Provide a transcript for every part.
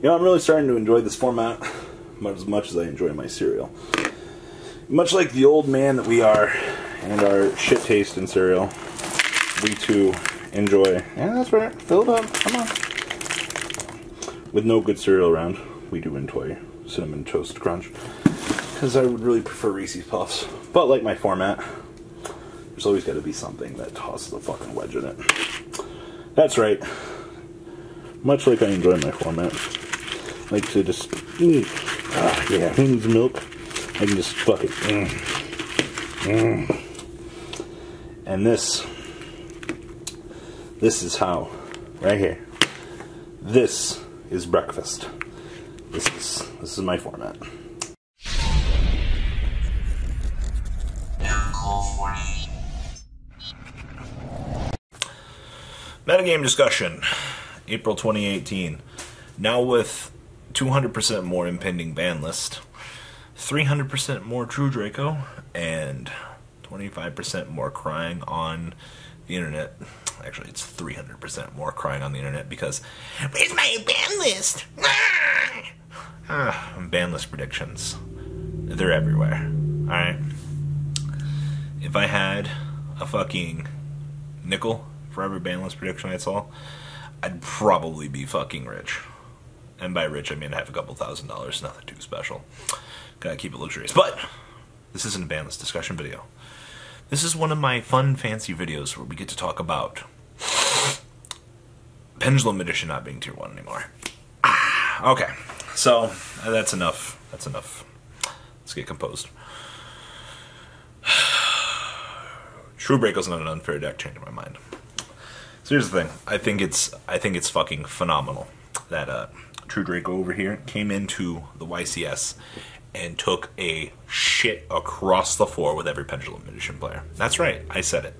You know, I'm really starting to enjoy this format as much as I enjoy my cereal. Much like the old man that we are, and our shit taste in cereal, we too enjoy. Yeah, that's right. Fill it up. Come on. With no good cereal around, we do enjoy Cinnamon Toast Crunch. Because I would really prefer Reese's Puffs. But like my format, there's always got to be something that tosses a fucking wedge in it. That's right. Much like I enjoy my format. I like to just... yeah, who needs milk? I can just fuck it. And this is how, right here. This is breakfast. This is my format. Metagame discussion, April 2018. Now with 200% more impending ban list, 300% more True Draco, and 25% more crying on the internet. Actually, it's 300% more crying on the internet because, where's my ban list? Ban list predictions. They're everywhere. Alright? If I had a fucking nickel for every ban list prediction I saw, I'd probably be fucking rich. And by rich, I mean I have a couple $1,000s, nothing too special. Gotta keep it luxurious. But this isn't a ban list discussion video. This is one of my fun, fancy videos where we get to talk about Pendulum Magician not being tier 1 anymore. Okay, so that's enough. That's enough. Let's get composed. True Draco's not an unfair deck, changing my mind. So here's the thing. I think it's fucking phenomenal that True Draco over here came into the YCS and took a shit across the floor with every Pendulum Magician player. That's right, I said it.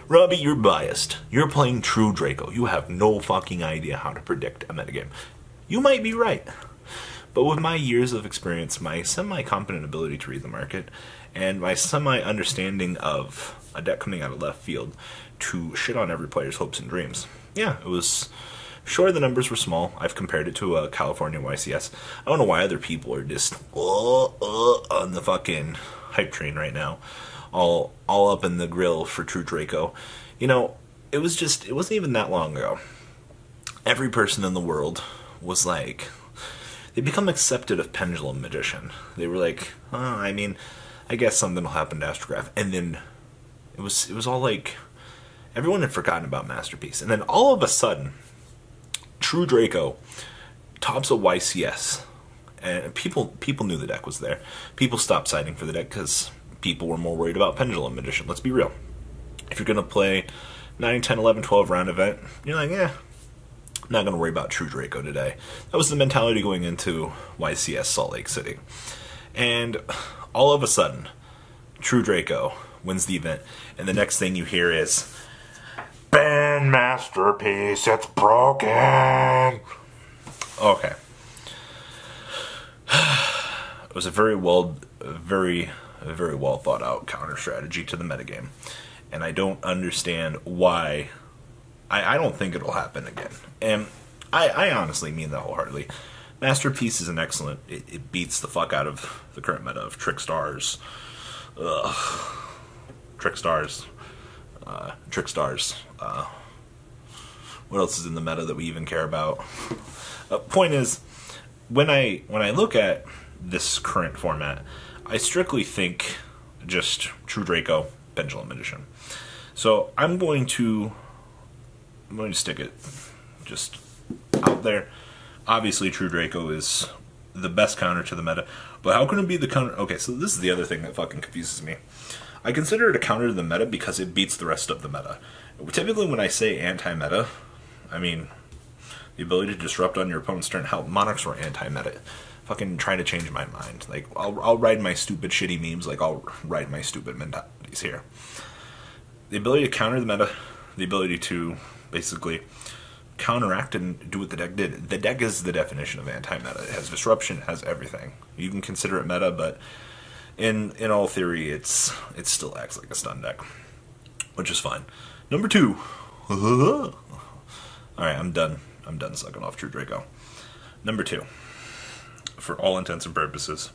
Robbie, you're biased. You're playing True Draco. You have no fucking idea how to predict a metagame. You might be right. But with my years of experience, my semi-competent ability to read the market, and my semi-understanding of a deck coming out of left field to shit on every player's hopes and dreams. Yeah, it was... Sure, the numbers were small. I've compared it to a California YCS. I don't know why other people are just on the fucking hype train right now. All up in the grill for True Draco. You know, it wasn't even that long ago. Every person in the world was like... They become accepted of Pendulum Magician. They were like, oh, I mean, I guess something will happen to Astrograph. And then it was all like... Everyone had forgotten about Masterpiece. And then all of a sudden... True Draco tops a YCS, and people knew the deck was there. People stopped siding for the deck because people were more worried about Pendulum Magician. Let's be real. If you're going to play 9, 10, 11, 12 round event, you're like, I'm not going to worry about True Draco today. That was the mentality going into YCS Salt Lake City. And all of a sudden, True Draco wins the event, and the next thing you hear is... Ban Masterpiece, it's broken! Okay. It was a very well thought out counter strategy to the metagame. And I don't understand why. I don't think it'll happen again. And I honestly mean that wholeheartedly. Masterpiece is an excellent... It beats the fuck out of the current meta of Trickstars. Trickstars. What else is in the meta that we even care about? Point is, when I look at this current format, I strictly think just True Draco, Pendulum Magician. So I'm going to stick it just out there. Obviously, True Draco is the best counter to the meta, but how can it be the counter? Okay, so this is the other thing that fucking confuses me. I consider it a counter to the meta because it beats the rest of the meta. Typically when I say anti-meta, I mean the ability to disrupt on your opponent's turn. Hell, Monarchs were anti-meta. Fucking trying to change my mind. Like, I'll ride my stupid shitty memes like I'll ride my stupid mentalities here. The ability to counter the meta, the ability to basically counteract and do what the deck did. The deck is the definition of anti-meta. It has disruption, it has everything. You can consider it meta, but in all theory, it still acts like a stun deck, which is fine. Number 2. Alright, I'm done sucking off True Draco. Number 2, for all intents and purposes,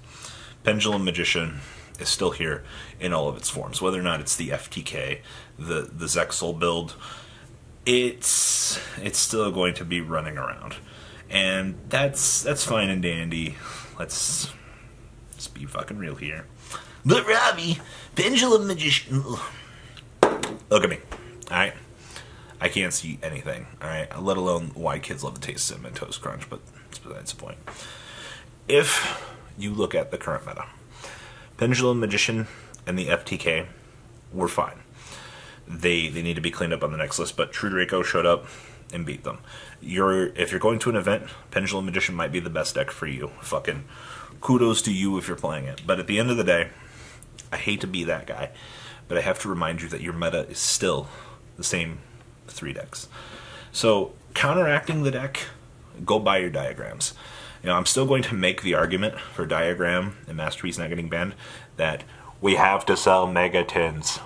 Pendulum Magician is still here in all of its forms. Whether or not it's the FTK, the Zexal build, it's still going to be running around. And that's fine and dandy. Let's be fucking real here. But Robbie, Pendulum Magician... Look at me, alright? I can't see anything, alright? Let alone why kids love the taste of Cinnamon Toast Crunch, but that's the point. If you look at the current meta, Pendulum Magician and the FTK were fine. They need to be cleaned up on the next list, but True Draco showed up and beat them. If you're going to an event, Pendulum Magician might be the best deck for you. Fucking kudos to you if you're playing it. But at the end of the day, I hate to be that guy, but I have to remind you that your meta is still the same 3 decks. So, counteracting the deck, go buy your diagrams. You know, I'm still going to make the argument for Diagram and Masterpiece not getting banned that we have to sell Mega Tins.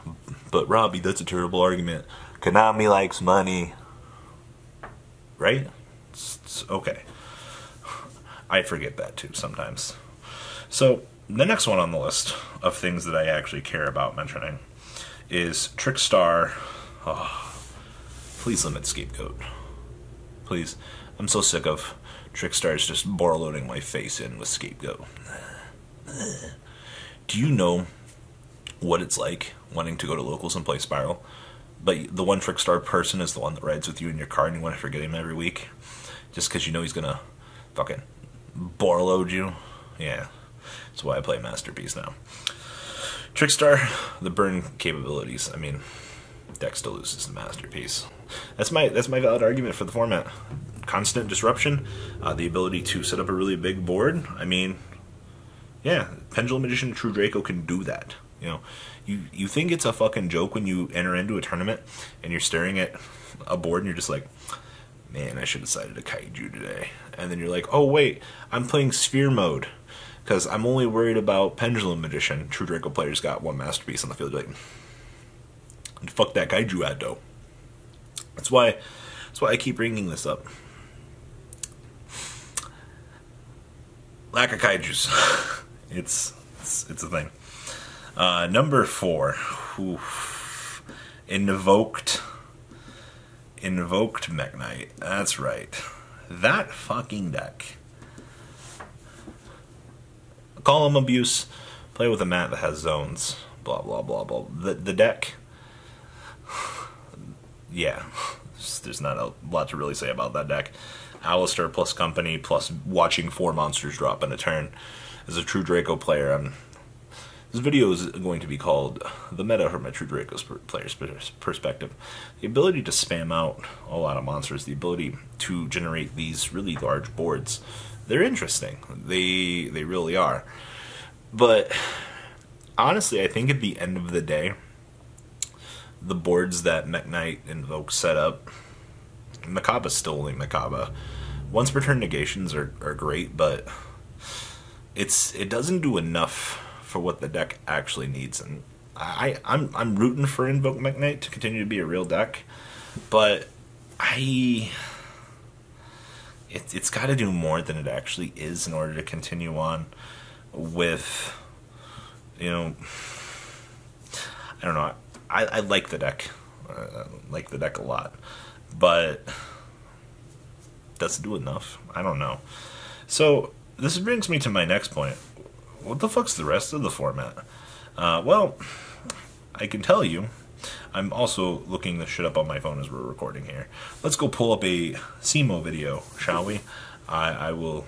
But Robbie, that's a terrible argument. Konami likes money. Right? It's okay. I forget that too sometimes. So, the next one on the list of things that I actually care about mentioning is Trickstar. Oh, please limit Scapegoat. Please. I'm so sick of Trickstar's just borloading my face in with Scapegoat. Do you know what it's like wanting to go to locals and play Spiral, but the one Trickstar person is the one that rides with you in your car and you want to forget him every week just because you know he's gonna fucking borload you? Yeah, that's why I play Masterpiece now. Trickstar, the burn capabilities. I mean, deck still loses the Masterpiece. That's my valid argument for the format. Constant disruption, the ability to set up a really big board. I mean, yeah, Pendulum Magician and True Draco can do that. You know, you think it's a fucking joke when you enter into a tournament and you're staring at a board and you're just like, man, I should have decided a kaiju today. And then you're like, oh wait, I'm playing Sphere mode because I'm only worried about Pendulum Magician. True Draco players got 1 Masterpiece on the field. Like, fuck that kaiju ad though. That's why I keep bringing this up. Lack of kaijus. It's a thing. Number 4. Oof. Invoked Mekk-Knight. That's right. That fucking deck. Column abuse. Play with a mat that has zones. Blah blah blah blah. The deck. Yeah. There's not a lot to really say about that deck. Alistair plus company plus watching 4 monsters drop in a turn. As a True Draco player, this video is going to be called The Meta from a True Draco's player's perspective. The ability to spam out a lot of monsters, the ability to generate these really large boards, they're interesting. They really are. But honestly, I think at the end of the day, the boards that Mekk-Knight Invoke set up, Mekaba's still only Mekaba. Once per turn negations are great, but it doesn't do enough for what the deck actually needs. And I'm rooting for Invoked Mekk-Knight to continue to be a real deck, but it's got to do more than it actually is in order to continue on with, you know, I don't know. I like the deck. I like the deck a lot, but does it do enough? I don't know. So this brings me to my next point. What the fuck's the rest of the format? Well, I can tell you, I'm also looking this shit up on my phone as we're recording here. Let's go pull up a Simo video, shall we? I will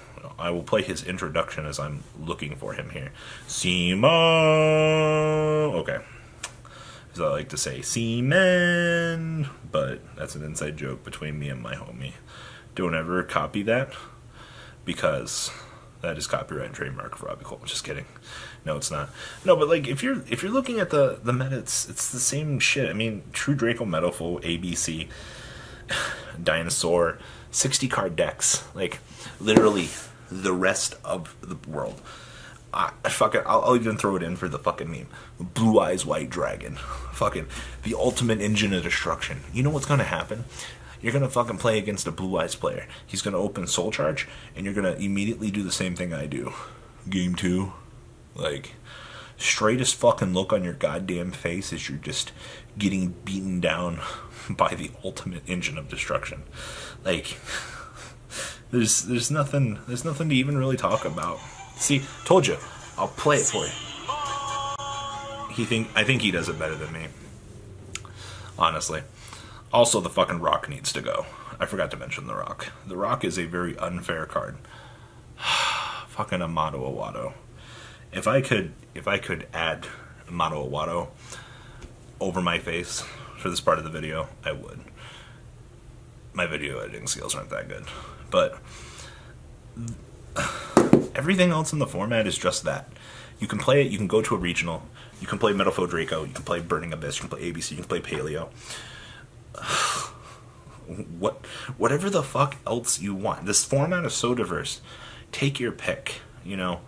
play his introduction as I'm looking for him here. Simo! Okay. As I like to say, seaman, but that's an inside joke between me and my homie. Don't ever copy that, because that is copyright and trademark for Robbie Cole. Just kidding. No, it's not. No, but like if you're looking at the meta, it's the same shit. I mean, True Draco, Meadowful, ABC, Dinosaur, 60 card decks, like literally the rest of the world. I'll even throw it in for the fucking meme. Blue Eyes White Dragon. Fucking the ultimate engine of destruction. You know what's gonna happen? You're gonna fucking play against a Blue Eyes player. He's gonna open Soul Charge, and you're gonna immediately do the same thing I do. Game 2, like, straightest fucking look on your goddamn face as you're just getting beaten down by the ultimate engine of destruction. Like, there's nothing to even really talk about. See, told you, I'll play it for you. I think he does it better than me, honestly. Also, the fucking Rock needs to go. I forgot to mention the Rock. The Rock is a very unfair card. Fucking Amato Awato. If I could add Amato Awato over my face for this part of the video, I would. My video editing skills aren't that good, but everything else in the format is just that. You can play it, you can go to a regional, you can play Metal Foe Draco, you can play Burning Abyss, you can play ABC, you can play Paleo. Whatever the fuck else you want. This format is so diverse. Take your pick, you know.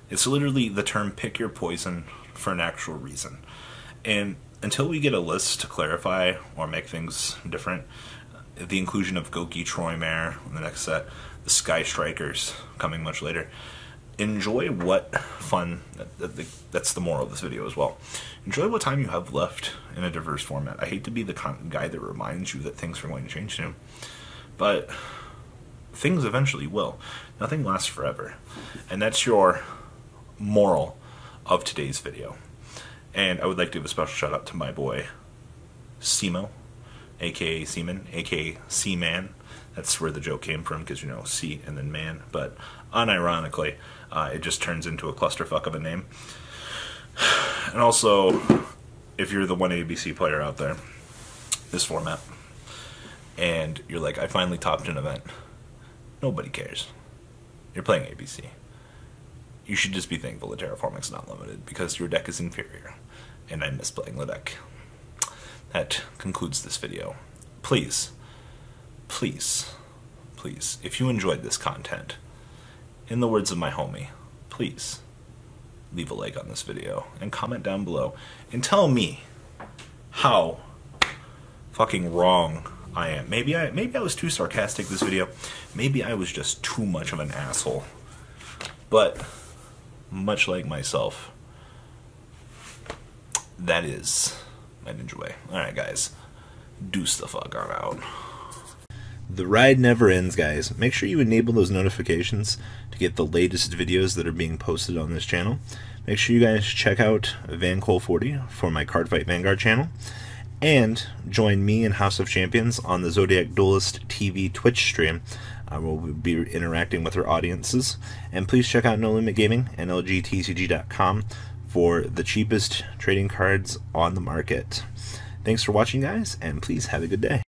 It's literally the term pick your poison for an actual reason. And until we get a list to clarify or make things different, the inclusion of Goki Troymare in the next set, the Sky Strikers coming much later, enjoy what fun, that's the moral of this video as well. Enjoy what time you have left in a diverse format. I hate to be the guy that reminds you that things are going to change soon, but things eventually will. Nothing lasts forever. And that's your moral of today's video. And I would like to give a special shout out to my boy Simo, aka Seaman, aka C-Man. That's where the joke came from, because, you know, C and then man. But unironically, it just turns into a clusterfuck of a name. And also, if you're the one ABC player out there, this format, and you're like, I finally topped an event, nobody cares. You're playing ABC. You should just be thankful that Terraforming's not limited, because your deck is inferior, and I miss playing the deck. That concludes this video. Please, please, please, if you enjoyed this content, in the words of my homie, please leave a like on this video and comment down below and tell me how fucking wrong I am. Maybe I was too sarcastic this video. Maybe I was just too much of an asshole. But much like myself, that is my ninja way. Alright guys, deuce the fuck on out. The ride never ends, guys. Make sure you enable those notifications to get the latest videos that are being posted on this channel. Make sure you guys check out VanCole40 for my Cardfight Vanguard channel. And join me and House of Champions on the Zodiac Duelist TV Twitch stream. I will be interacting with our audiences. And please check out No Limit Gaming and LGTCG.com for the cheapest trading cards on the market. Thanks for watching, guys, and please have a good day.